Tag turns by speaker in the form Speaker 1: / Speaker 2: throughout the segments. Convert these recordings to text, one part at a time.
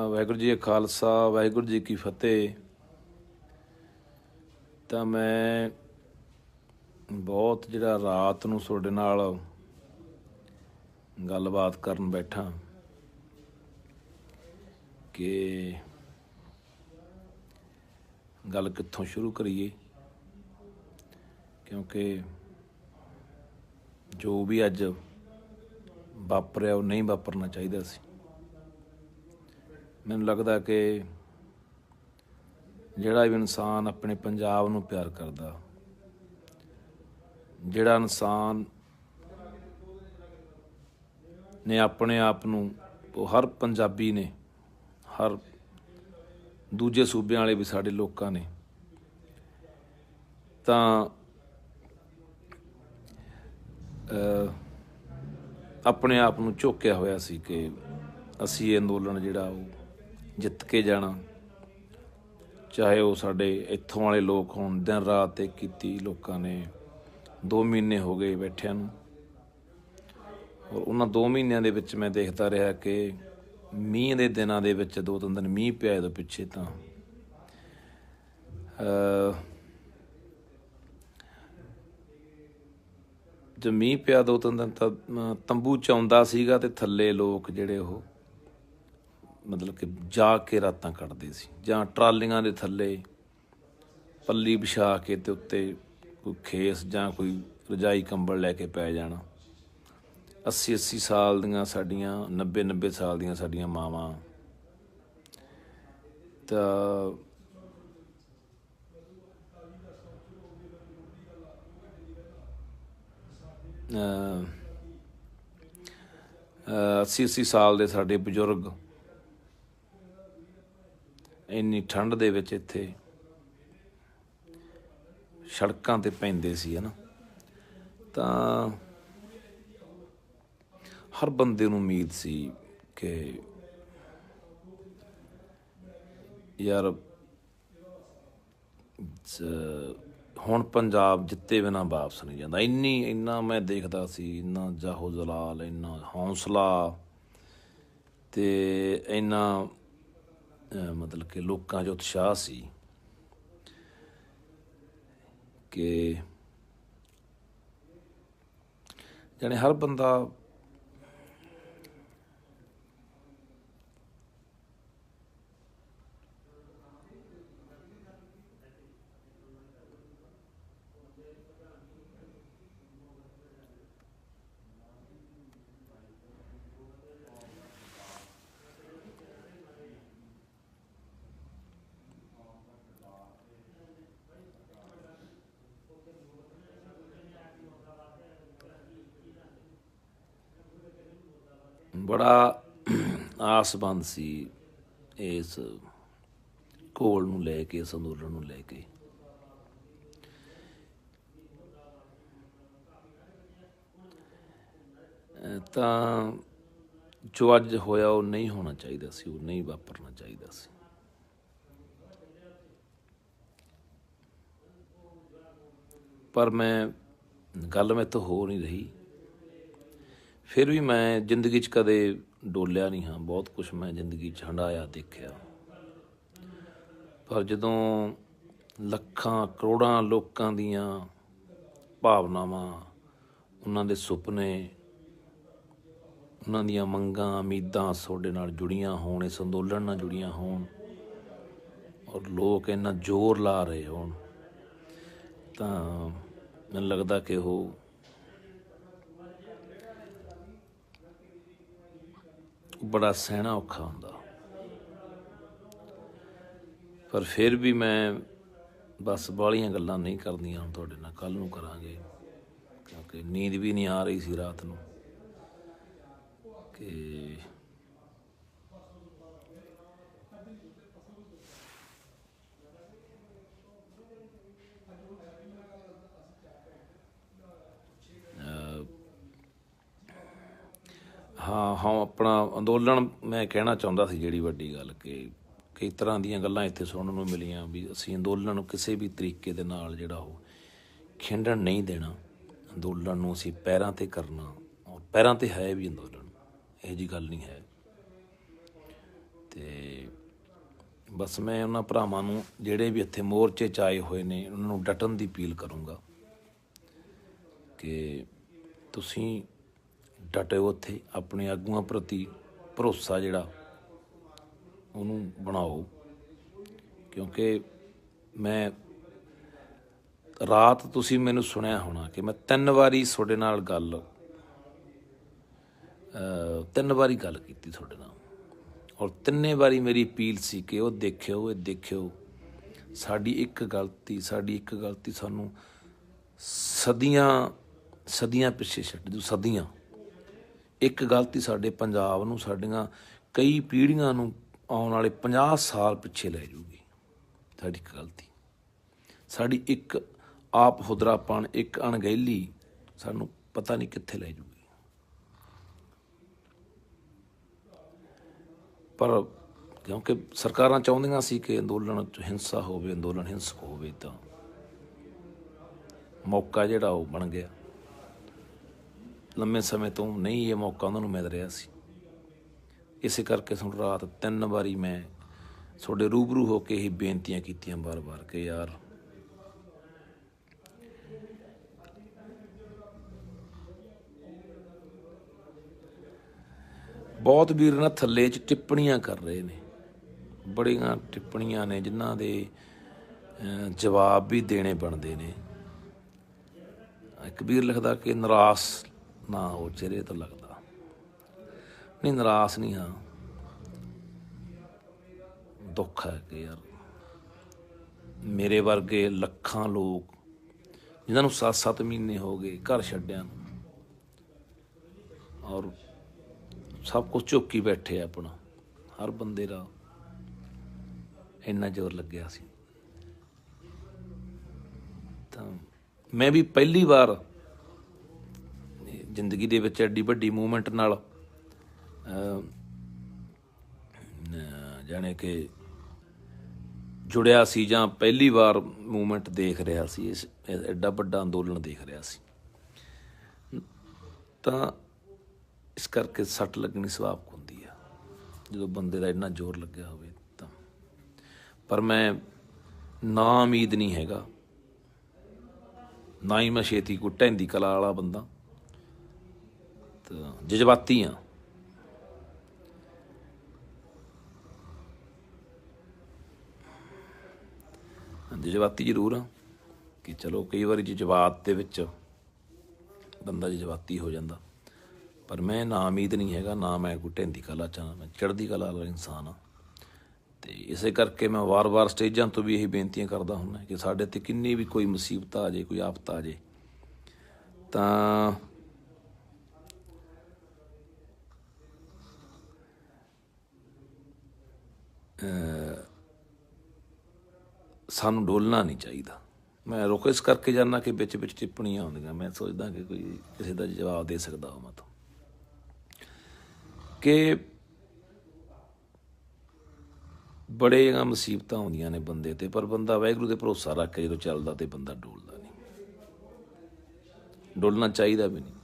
Speaker 1: ਵਾਹਿਗੁਰੂ ਜੀ ਕਾ ਖਾਲਸਾ, ਵਾਹਿਗੁਰੂ ਜੀ ਕੀ ਫਤਿਹ। ਤਾਂ ਮੈਂ ਬਹੁਤ ਜਿਹੜਾ ਰਾਤ ਨੂੰ ਤੁਹਾਡੇ ਨਾਲ ਗੱਲਬਾਤ ਕਰਨ ਬੈਠਾ ਕਿ ਗੱਲ ਕਿੱਥੋਂ ਸ਼ੁਰੂ ਕਰੀਏ, ਕਿਉਂਕਿ ਜੋ ਵੀ ਅੱਜ ਵਾਪਰਿਆ ਉਹ ਨਹੀਂ ਵਾਪਰਨਾ ਚਾਹੀਦਾ ਸੀ। ਮੈਨੂੰ ਲੱਗਦਾ ਕਿ ਜਿਹੜਾ ਵੀ ਇਨਸਾਨ ਆਪਣੇ ਪੰਜਾਬ ਨੂੰ ਪਿਆਰ ਕਰਦਾ, ਜਿਹੜਾ ਇਨਸਾਨ ਨੇ ਆਪਣੇ ਆਪ ਨੂੰ, ਉਹ ਹਰ ਪੰਜਾਬੀ ਨੇ, ਹਰ ਦੂਜੇ ਸੂਬਿਆਂ ਵਾਲੇ ਵੀ ਸਾਡੇ ਲੋਕਾਂ ਨੇ, ਤਾਂ ਆਪਣੇ ਆਪ ਨੂੰ ਝੋਕਿਆ ਹੋਇਆ ਸੀ ਕਿ ਅਸੀਂ ਇਹ ਅੰਦੋਲਨ ਜਿਹੜਾ ਉਹ ਜਿੱਤ ਕੇ ਜਾਣਾ। ਚਾਹੇ ਉਹ ਸਾਡੇ ਇੱਥੋਂ ਵਾਲੇ ਲੋਕ ਹੋਣ, ਦਿਨ ਰਾਤ ਇੱਕ ਕੀਤੀ ਲੋਕਾਂ ਨੇ। 2 ਮਹੀਨੇ ਹੋ ਗਏ ਬੈਠਿਆਂ ਨੂੰ, ਔਰ ਉਹਨਾਂ 2 ਮਹੀਨਿਆਂ ਦੇ ਵਿੱਚ ਮੈਂ ਦੇਖਦਾ ਰਿਹਾ ਕਿ ਮੀਂਹ ਦੇ ਦਿਨਾਂ ਦੇ ਵਿੱਚ 2-3 ਦਿਨ ਮੀਂਹ ਪਿਆ ਇਹਦੇ ਪਿੱਛੇ, ਤਾਂ ਜਦ ਮੀਂਹ ਪਿਆ 2-3 ਦਿਨ ਤਾਂ ਤੰਬੂ 'ਚ ਆਉਂਦਾ ਸੀਗਾ ਅਤੇ ਥੱਲੇ ਲੋਕ ਜਿਹੜੇ ਉਹ ਮਤਲਬ ਕਿ ਜਾ ਕੇ ਰਾਤਾਂ ਕੱਢਦੇ ਸੀ, ਜਾਂ ਟਰਾਲੀਆਂ ਦੇ ਥੱਲੇ ਪੱਲੀ ਵਿਛਾ ਕੇ ਅਤੇ ਉੱਤੇ ਕੋਈ ਖੇਸ ਜਾਂ ਕੋਈ ਰਜਾਈ ਕੰਬਲ ਲੈ ਕੇ ਪੈ ਜਾਣਾ। 80-80 ਸਾਲ ਦੀਆਂ ਸਾਡੀਆਂ, 90-90 ਸਾਲ ਦੀਆਂ ਸਾਡੀਆਂ ਮਾਵਾਂ ਤਾਂ 80-80 ਸਾਲ ਦੇ ਸਾਡੇ ਬਜ਼ੁਰਗ ਇੰਨੀ ਠੰਡ ਦੇ ਵਿੱਚ ਇੱਥੇ ਸੜਕਾਂ 'ਤੇ ਪੈਂਦੇ ਸੀ, ਹੈ ਨਾ। ਤਾਂ ਹਰ ਬੰਦੇ ਨੂੰ ਉਮੀਦ ਸੀ ਕਿ ਯਾਰ ਹੁਣ ਪੰਜਾਬ ਜਿੱਤੇ ਬਿਨਾਂ ਵਾਪਸ ਨਹੀਂ ਜਾਂਦਾ। ਇੰਨਾ ਮੈਂ ਦੇਖਦਾ ਸੀ, ਇੰਨਾ ਜਾਹੋ ਜਲਾਲ, ਇੰਨਾ ਹੌਂਸਲਾ ਅਤੇ ਇੰਨਾ ਮਤਲਬ ਕਿ ਲੋਕਾਂ 'ਚ ਉਤਸ਼ਾਹ ਸੀ ਕਿ ਜਾਣੀ ਹਰ ਬੰਦਾ ਬੜਾ ਆਸਬੰਦ ਸੀ ਇਸ ਘੋਲ ਨੂੰ ਲੈ ਕੇ, ਇਸ ਅੰਦੋਲਨ ਨੂੰ ਲੈ ਕੇ। ਤਾਂ ਜੋ ਅੱਜ ਹੋਇਆ ਉਹ ਨਹੀਂ ਹੋਣਾ ਚਾਹੀਦਾ ਸੀ, ਉਹ ਨਹੀਂ ਵਾਪਰਨਾ ਚਾਹੀਦਾ ਸੀ। ਪਰ ਗੱਲ ਮੇਰੇ ਤੋਂ ਹੋ ਨਹੀਂ ਰਹੀ। ਫਿਰ ਵੀ ਮੈਂ ਜ਼ਿੰਦਗੀ 'ਚ ਕਦੇ ਡੋਲਿਆ ਨਹੀਂ ਹਾਂ। ਬਹੁਤ ਕੁਛ ਮੈਂ ਜ਼ਿੰਦਗੀ 'ਚ ਹੰਢਾਇਆ, ਦੇਖਿਆ। ਪਰ ਜਦੋਂ ਲੱਖਾਂ ਕਰੋੜਾਂ ਲੋਕਾਂ ਦੀਆਂ ਭਾਵਨਾਵਾਂ, ਉਹਨਾਂ ਦੇ ਸੁਪਨੇ, ਉਹਨਾਂ ਦੀਆਂ ਮੰਗਾਂ, ਉਮੀਦਾਂ ਤੁਹਾਡੇ ਨਾਲ ਜੁੜੀਆਂ ਹੋਣ, ਇਸ ਅੰਦੋਲਨ ਨਾਲ ਜੁੜੀਆਂ ਹੋਣ, ਔਰ ਲੋਕ ਇੰਨਾ ਜ਼ੋਰ ਲਾ ਰਹੇ ਹੋਣ, ਤਾਂ ਮੈਨੂੰ ਲੱਗਦਾ ਕਿ ਉਹ ਬੜਾ ਸਹਿਣਾ ਔਖਾ ਹੁੰਦਾ। ਪਰ ਫਿਰ ਵੀ ਮੈਂ ਬਸ ਬਾਹਲੀਆਂ ਗੱਲਾਂ ਨਹੀਂ ਕਰਦੀਆਂ ਹੁਣ ਤੁਹਾਡੇ ਨਾਲ, ਕੱਲ੍ਹ ਨੂੰ ਕਰਾਂਗੇ, ਕਿਉਂਕਿ ਨੀਂਦ ਵੀ ਨਹੀਂ ਆ ਰਹੀ ਸੀ ਰਾਤ ਨੂੰ ਕਿ ਹਾਂ ਆਪਣਾ ਅੰਦੋਲਨ ਮੈਂ ਕਹਿਣਾ ਚਾਹੁੰਦਾ ਸੀ। ਜਿਹੜੀ ਵੱਡੀ ਗੱਲ ਕਿ ਕਈ ਤਰ੍ਹਾਂ ਦੀਆਂ ਗੱਲਾਂ ਇੱਥੇ ਸੁਣਨ ਨੂੰ ਮਿਲੀਆਂ ਵੀ ਅਸੀਂ ਅੰਦੋਲਨ ਨੂੰ ਕਿਸੇ ਵੀ ਤਰੀਕੇ ਦੇ ਨਾਲ ਜਿਹੜਾ ਉਹ ਖਿੰਡਣ ਨਹੀਂ ਦੇਣਾ। ਅੰਦੋਲਨ ਨੂੰ ਅਸੀਂ ਪੈਰਾਂ 'ਤੇ ਕਰਨਾ, ਔਰ ਪੈਰਾਂ 'ਤੇ ਹੈ ਵੀ ਅੰਦੋਲਨ। ਇਹੋ ਜਿਹੀ ਗੱਲ ਨਹੀਂ ਹੈ। ਅਤੇ ਬਸ ਮੈਂ ਉਹਨਾਂ ਭਰਾਵਾਂ ਨੂੰ ਜਿਹੜੇ ਵੀ ਇੱਥੇ ਮੋਰਚੇ 'ਚ ਆਏ ਹੋਏ ਨੇ ਉਹਨਾਂ ਨੂੰ ਡਟਣ ਦੀ ਅਪੀਲ ਕਰੂੰਗਾ ਕਿ ਤੁਸੀਂ ਡਟੋ, ਉੱਥੇ ਆਪਣੇ ਆਗੂਆਂ ਪ੍ਰਤੀ ਭਰੋਸਾ ਜਿਹੜਾ ਉਹਨੂੰ ਬਣਾਓ। ਕਿਉਂਕਿ ਮੈਂ ਰਾਤ ਤੁਸੀਂ ਮੈਨੂੰ ਸੁਣਿਆ ਹੋਣਾ ਕਿ ਮੈਂ 3 ਵਾਰੀ ਤੁਹਾਡੇ ਨਾਲ ਗੱਲ 3 ਵਾਰੀ ਗੱਲ ਕੀਤੀ ਤੁਹਾਡੇ ਨਾਲ, ਔਰ 3 ਵਾਰੀ ਮੇਰੀ ਅਪੀਲ ਸੀ ਕਿ ਉਹ ਦੇਖਿਓ, ਇਹ ਦੇਖਿਓ, ਸਾਡੀ ਇੱਕ ਗਲਤੀ ਸਾਨੂੰ ਸਦੀਆਂ ਪਿੱਛੇ ਛੱਡ ਦੂ। ਸਦੀਆਂ ਇੱਕ ਗਲਤੀ ਸਾਡੇ ਪੰਜਾਬ ਨੂੰ, ਸਾਡੀਆਂ ਕਈ ਪੀੜ੍ਹੀਆਂ ਨੂੰ, ਆਉਣ ਵਾਲੇ 50 ਸਾਲ ਪਿੱਛੇ ਲੈ ਜੂਗੀ। ਸਾਡੀ ਇੱਕ ਗਲਤੀ, ਸਾਡੀ ਇੱਕ ਆਪ ਹੁਦਰਾਪਣ, ਇੱਕ ਅਣਗਹਿਲੀ ਸਾਨੂੰ ਪਤਾ ਨਹੀਂ ਕਿੱਥੇ ਲੈ ਜੂਗੀ। ਪਰ ਕਿਉਂਕਿ ਸਰਕਾਰਾਂ ਚਾਹੁੰਦੀਆਂ ਸੀ ਕਿ ਅੰਦੋਲਨ 'ਚ ਹਿੰਸਾ ਹੋਵੇ, ਅੰਦੋਲਨ ਹਿੰਸਕ ਹੋਵੇ, ਤਾਂ ਮੌਕਾ ਜਿਹੜਾ ਉਹ ਬਣ ਗਿਆ। ਲੰਮੇ ਸਮੇਂ ਤੋਂ ਨਹੀਂ ਇਹ ਮੌਕਾ ਉਹਨਾਂ ਨੂੰ ਮਿਲ ਰਿਹਾ ਸੀ। ਇਸੇ ਕਰਕੇ ਤੁਹਾਨੂੰ ਰਾਤ 3 ਵਾਰੀ ਮੈਂ ਤੁਹਾਡੇ ਰੂਬਰੂ ਹੋ ਕੇ ਹੀ ਬੇਨਤੀਆਂ ਕੀਤੀਆਂ ਵਾਰ-ਵਾਰ ਕਿ ਯਾਰ ਬਹੁਤ ਵੀਰ ਨਾ ਥੱਲੇ 'ਚ ਟਿੱਪਣੀਆਂ ਕਰ ਰਹੇ ਨੇ, ਬੜੀਆਂ ਟਿੱਪਣੀਆਂ ਨੇ ਜਿਨ੍ਹਾਂ ਦੇ ਜਵਾਬ ਵੀ ਦੇਣੇ ਬਣਦੇ ਨੇ। ਇੱਕ ਵੀਰ ਲਿਖਦਾ ਕਿ ਨਿਰਾਸ਼ ਨਾ ਹੋ ਚਿਹਰੇ ਤੋਂ ਲੱਗਦਾ। ਨਹੀਂ, ਨਿਰਾਸ਼ ਨਹੀਂ ਹਾਂ, ਦੁੱਖ ਹੈ ਕਿ ਯਾਰ ਮੇਰੇ ਵਰਗੇ ਲੱਖਾਂ ਲੋਕ ਜਿਨ੍ਹਾਂ ਨੂੰ 7-7 ਮਹੀਨੇ ਹੋ ਗਏ ਘਰ ਛੱਡਿਆਂ ਨੂੰ, ਔਰ ਸਭ ਕੁਛ ਝੋਕੀ ਬੈਠੇ ਆਪਣਾ, ਹਰ ਬੰਦੇ ਦਾ ਇੰਨਾ ਜ਼ੋਰ ਲੱਗਿਆ ਸੀ। ਤਾਂ ਮੈਂ ਵੀ ਪਹਿਲੀ ਵਾਰ ਜ਼ਿੰਦਗੀ ਦੇ ਵਿੱਚ ਐਡੀ ਵੱਡੀ ਮੂਵਮੈਂਟ ਨਾਲ ਜਾਣੇ ਕਿ ਜੁੜਿਆ ਸੀ, ਜਾਂ ਪਹਿਲੀ ਵਾਰ ਮੂਵਮੈਂਟ ਦੇਖ ਰਿਹਾ ਸੀ, ਇਸ ਐਡਾ ਵੱਡਾ ਅੰਦੋਲਨ ਦੇਖ ਰਿਹਾ ਸੀ। ਤਾਂ ਇਸ ਕਰਕੇ ਸੱਟ ਲੱਗਣੀ ਸੁਭਾਵਿਕ ਹੁੰਦੀ ਆ ਜਦੋਂ ਬੰਦੇ ਦਾ ਇੰਨਾ ਜ਼ੋਰ ਲੱਗਿਆ ਹੋਵੇ ਤਾਂ। ਪਰ ਮੈਂ ਨਾ ਉਮੀਦ ਨਹੀਂ ਹੈਗਾ, ਨਾ ਹੀ ਮੈਂ ਛੇਤੀ ਕੋਈ ਢਹਿੰਦੀ ਕਲਾ ਵਾਲਾ ਬੰਦਾ, ਤਾਂ ਜਜ਼ਬਾਤੀ ਹਾਂ। ਜਜ਼ਬਾਤੀ ਜ਼ਰੂਰ ਆ ਕਿ ਚਲੋ ਕਈ ਵਾਰੀ ਜਜ਼ਬਾਤ ਦੇ ਵਿੱਚ ਬੰਦਾ ਜਜ਼ਬਾਤੀ ਹੋ ਜਾਂਦਾ, ਪਰ ਮੈਂ ਨਾ ਉਮੀਦ ਨਹੀਂ ਹੈਗਾ, ਨਾ ਮੈਂ ਕੋਈ ਢਹਿੰਦੀ ਕਲਾ ਚਾਹੁੰਦਾ, ਮੈਂ ਚੜ੍ਹਦੀ ਕਲਾ ਵਾਲਾ ਇਨਸਾਨ ਹਾਂ। ਅਤੇ ਇਸੇ ਕਰਕੇ ਮੈਂ ਵਾਰ-ਵਾਰ ਸਟੇਜਾਂ ਤੋਂ ਵੀ ਇਹੀ ਬੇਨਤੀਆਂ ਕਰਦਾ ਹੁੰਦਾ ਕਿ ਸਾਡੇ 'ਤੇ ਕਿੰਨੀ ਵੀ ਕੋਈ ਮੁਸੀਬਤ ਆ ਜਾਏ, ਕੋਈ ਆਫਤ ਆ ਜਾਏ, ਤਾਂ ਸਾਨੂੰ ਡੋਲਣਾ ਨਹੀਂ ਚਾਹੀਦਾ। ਮੈਂ ਰੁਕ ਇਸ ਕਰਕੇ ਜਾਂਦਾ ਕਿ ਵਿੱਚ ਟਿੱਪਣੀਆਂ ਆਉਂਦੀਆਂ, ਮੈਂ ਸੋਚਦਾ ਕਿ ਕੋਈ ਕਿਸੇ ਦਾ ਜਵਾਬ ਦੇ ਸਕਦਾ ਹੋਵਾਂ ਤਾਂ, ਕਿ ਬੜੀਆਂ ਮੁਸੀਬਤਾਂ ਆਉਂਦੀਆਂ ਨੇ ਬੰਦੇ 'ਤੇ, ਪਰ ਬੰਦਾ ਵਾਹਿਗੁਰੂ 'ਤੇ ਭਰੋਸਾ ਰੱਖ ਕੇ ਜਦੋਂ ਚੱਲਦਾ ਤਾਂ ਬੰਦਾ ਡੋਲਦਾ ਨਹੀਂ, ਡੋਲਣਾ ਚਾਹੀਦਾ ਵੀ ਨਹੀਂ।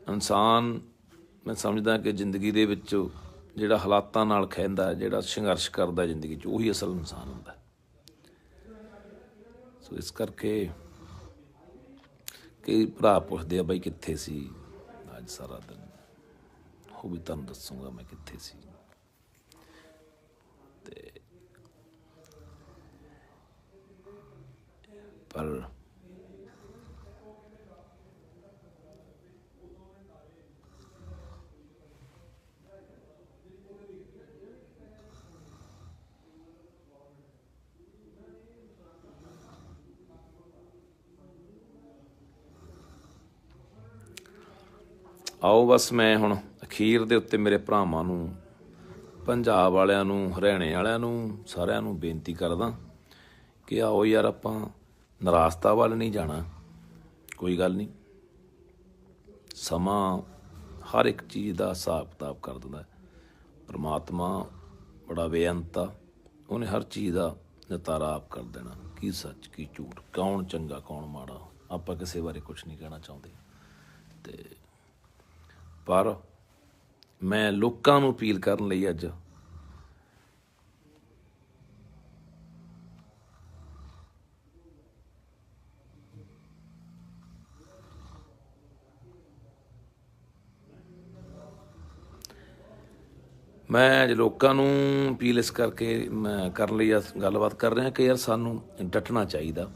Speaker 1: ਇਨਸਾਨ ਮੈਂ ਸਮਝਦਾ ਕਿ ਜ਼ਿੰਦਗੀ ਦੇ ਵਿੱਚ ਜਿਹੜਾ ਹਾਲਾਤਾਂ ਨਾਲ ਖਹਿੰਦਾ, ਜਿਹੜਾ ਸੰਘਰਸ਼ ਕਰਦਾ ਜ਼ਿੰਦਗੀ 'ਚ, ਉਹੀ ਅਸਲ ਇਨਸਾਨ ਹੁੰਦਾ। ਸੋ ਇਸ ਕਰਕੇ ਕਈ ਭਰਾ ਪੁੱਛਦੇ ਆ ਬਾਈ ਕਿੱਥੇ ਸੀ ਅੱਜ ਸਾਰਾ ਦਿਨ, ਉਹ ਵੀ ਤੁਹਾਨੂੰ ਦੱਸੂਗਾ ਮੈਂ ਕਿੱਥੇ ਸੀ। ਤੇ ਪਰ ਆਓ ਬਸ ਮੈਂ ਹੁਣ ਅਖੀਰ ਦੇ ਉੱਤੇ ਮੇਰੇ ਭਰਾਵਾਂ ਨੂੰ, ਪੰਜਾਬ ਵਾਲਿਆਂ ਨੂੰ, ਹਰਿਆਣੇ ਵਾਲਿਆਂ ਨੂੰ, ਸਾਰਿਆਂ ਨੂੰ ਬੇਨਤੀ ਕਰਦਾ ਕਿ ਆਓ ਯਾਰ ਆਪਾਂ ਨਿਰਾਸ਼ਤਾ ਵੱਲ ਨਹੀਂ ਜਾਣਾ। ਕੋਈ ਗੱਲ ਨਹੀਂ, ਸਮਾਂ ਹਰ ਇੱਕ ਚੀਜ਼ ਦਾ ਹਿਸਾਬ ਕਿਤਾਬ ਕਰ ਦਿੰਦਾ। ਪਰਮਾਤਮਾ ਬੜਾ ਬੇਅੰਤ ਆ, ਉਹਨੇ ਹਰ ਚੀਜ਼ ਦਾ ਨਿਤਾਰਾ ਆਪ ਕਰ ਦੇਣਾ, ਕੀ ਸੱਚ ਕੀ ਝੂਠ, ਕੌਣ ਚੰਗਾ ਕੌਣ ਮਾੜਾ। ਆਪਾਂ ਕਿਸੇ ਬਾਰੇ ਕੁਛ ਨਹੀਂ ਕਹਿਣਾ ਚਾਹੁੰਦੇ, ਅਤੇ ਪਰ ਮੈਂ ਲੋਕਾਂ ਨੂੰ ਅਪੀਲ ਕਰਨ ਲਈ ਅੱਜ ਲੋਕਾਂ ਨੂੰ ਅਪੀਲ ਇਸ ਕਰਕੇ ਮੈਂ ਕਰਨ ਲਈ ਗੱਲਬਾਤ ਕਰ ਰਿਹਾ ਕਿ ਯਾਰ ਸਾਨੂੰ ਡਟਣਾ ਚਾਹੀਦਾ।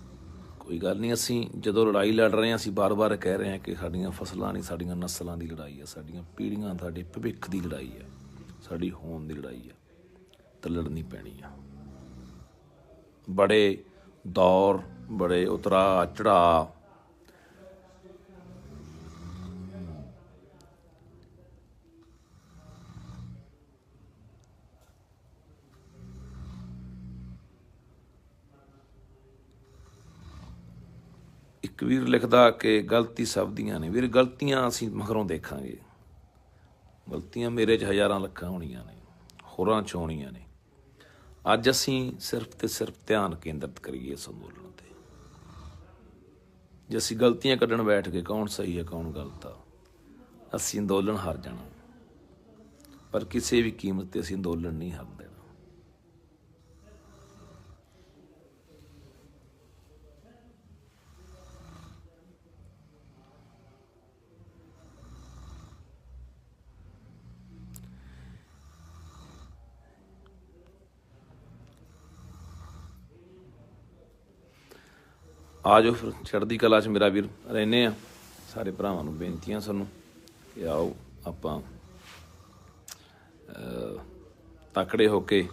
Speaker 1: ਕੋਈ ਗੱਲ ਨਹੀਂ, ਅਸੀਂ ਜਦੋਂ ਲੜਾਈ ਲੜ ਰਹੇ ਹਾਂ ਅਸੀਂ ਬਾਰ-ਬਾਰ ਕਹਿ ਰਹੇ ਹਾਂ ਕਿ ਸਾਡੀਆਂ ਫਸਲਾਂ ਨਹੀਂ, ਸਾਡੀਆਂ ਨਸਲਾਂ ਦੀ ਲੜਾਈ ਹੈ, ਸਾਡੀਆਂ ਪੀੜ੍ਹੀਆਂ, ਸਾਡੇ ਭਵਿੱਖ ਦੀ ਲੜਾਈ ਹੈ, ਸਾਡੀ ਹੋਂਦ ਦੀ ਲੜਾਈ ਹੈ, ਤਾਂ ਲੜਨੀ ਪੈਣੀ ਆ। ਬੜੇ ਦੌਰ, ਬੜੇ ਉਤਰਾਅ ਚੜ੍ਹਾਅ, ਇੱਕ ਵੀਰ ਲਿਖਦਾ ਕਿ ਗਲਤੀ ਸਭ ਦੀਆਂ ਨੇ। ਵੀਰ ਗਲਤੀਆਂ ਅਸੀਂ ਮਗਰੋਂ ਦੇਖਾਂਗੇ, ਗਲਤੀਆਂ ਮੇਰੇ 'ਚ ਹਜ਼ਾਰਾਂ ਲੱਖਾਂ ਹੋਣੀਆਂ ਨੇ, ਹੋਰਾਂ 'ਚ ਹੋਣੀਆਂ ਨੇ। ਅੱਜ ਅਸੀਂ ਸਿਰਫ ਤੇ ਸਿਰਫ ਧਿਆਨ ਕੇਂਦਰਿਤ ਕਰੀਏ ਇਸ ਅੰਦੋਲਨ 'ਤੇ। ਜੇ ਅਸੀਂ ਗਲਤੀਆਂ ਕੱਢਣ ਬੈਠ ਕੇ ਕੌਣ ਸਹੀ ਹੈ ਕੌਣ ਗਲਤ ਆ, ਅਸੀਂ ਅੰਦੋਲਨ ਹਾਰ ਜਾਣਾ। ਪਰ ਕਿਸੇ ਵੀ ਕੀਮਤ 'ਤੇ ਅਸੀਂ ਅੰਦੋਲਨ ਨਹੀਂ ਹਾਰ ਦੇਣਾ। ਆ ਜਾਓ ਫਿਰ, ਚੜ੍ਹਦੀ ਕਲਾ 'ਚ ਮੇਰਾ ਵੀਰ ਰਹਿੰਦੇ ਆ। ਸਾਰੇ ਭਰਾਵਾਂ ਨੂੰ ਬੇਨਤੀਆਂ ਸਾਨੂੰ ਕਿ ਆਓ ਆਪਾਂ ਤਕੜੇ ਹੋ ਕੇ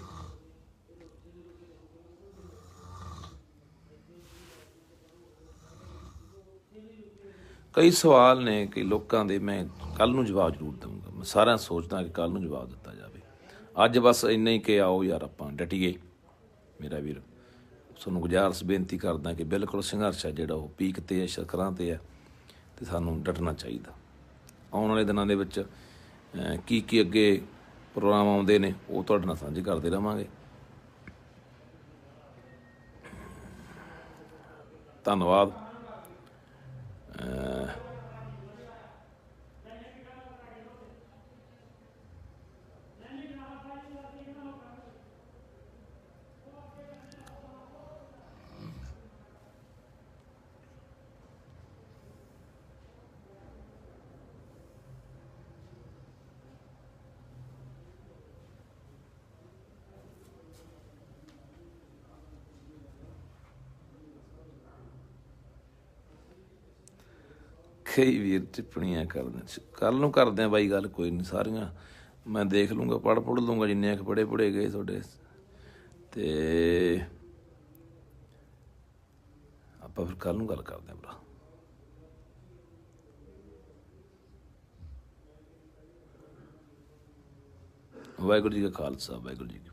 Speaker 1: ਕਈ ਸਵਾਲ ਨੇ ਕਈ ਲੋਕਾਂ ਦੇ, ਮੈਂ ਕੱਲ੍ਹ ਨੂੰ ਜਵਾਬ ਜ਼ਰੂਰ ਦਊਂਗਾ। ਮੈਂ ਸਾਰਿਆਂ ਸੋਚਦਾ ਕਿ ਕੱਲ੍ਹ ਨੂੰ ਜਵਾਬ ਦਿੱਤਾ ਜਾਵੇ। ਅੱਜ ਬਸ ਇੰਨਾ ਹੀ ਕਿ ਆਓ ਯਾਰ ਆਪਾਂ ਡਟੀਏ। ਮੇਰਾ ਵੀਰ ਤੁਹਾਨੂੰ ਗੁਜ਼ਾਰਿਸ਼ ਬੇਨਤੀ ਕਰਦਾ ਕਿ ਬਿਲਕੁਲ ਸੰਘਰਸ਼ ਹੈ ਜਿਹੜਾ ਉਹ ਪੀਕ 'ਤੇ ਹੈ, ਸ਼ਿਖਰਾਂ 'ਤੇ ਹੈ, ਅਤੇ ਸਾਨੂੰ ਡਟਣਾ ਚਾਹੀਦਾ। ਆਉਣ ਵਾਲੇ ਦਿਨਾਂ ਦੇ ਵਿੱਚ ਕੀ ਕੀ ਅੱਗੇ ਪ੍ਰੋਗਰਾਮ ਆਉਂਦੇ ਨੇ ਉਹ ਤੁਹਾਡੇ ਨਾਲ ਸਾਂਝੇ ਕਰਦੇ ਰਹਾਂਗੇ। ਧੰਨਵਾਦ। ਕਈ ਵੀਰ ਟਿੱਪਣੀਆਂ ਕਰਦੇ, ਕੱਲ੍ਹ ਨੂੰ ਕਰਦੇ ਹਾਂ ਬਾਈ ਗੱਲ, ਕੋਈ ਨਹੀਂ। ਸਾਰੀਆਂ ਮੈਂ ਦੇਖ ਲੂੰਗਾ, ਪੜ੍ਹ ਲੂੰਗਾ ਜਿੰਨੇ ਕੁ ਪੜ੍ਹੇ ਗਏ ਤੁਹਾਡੇ, ਅਤੇ ਆਪਾਂ ਫਿਰ ਕੱਲ੍ਹ ਨੂੰ ਗੱਲ ਕਰਦੇ ਹਾਂ ਭਰਾ। ਵਾਹਿਗੁਰੂ ਜੀ ਕਾ ਖਾਲਸਾ, ਵਾਹਿਗੁਰੂ ਜੀ ਕੀ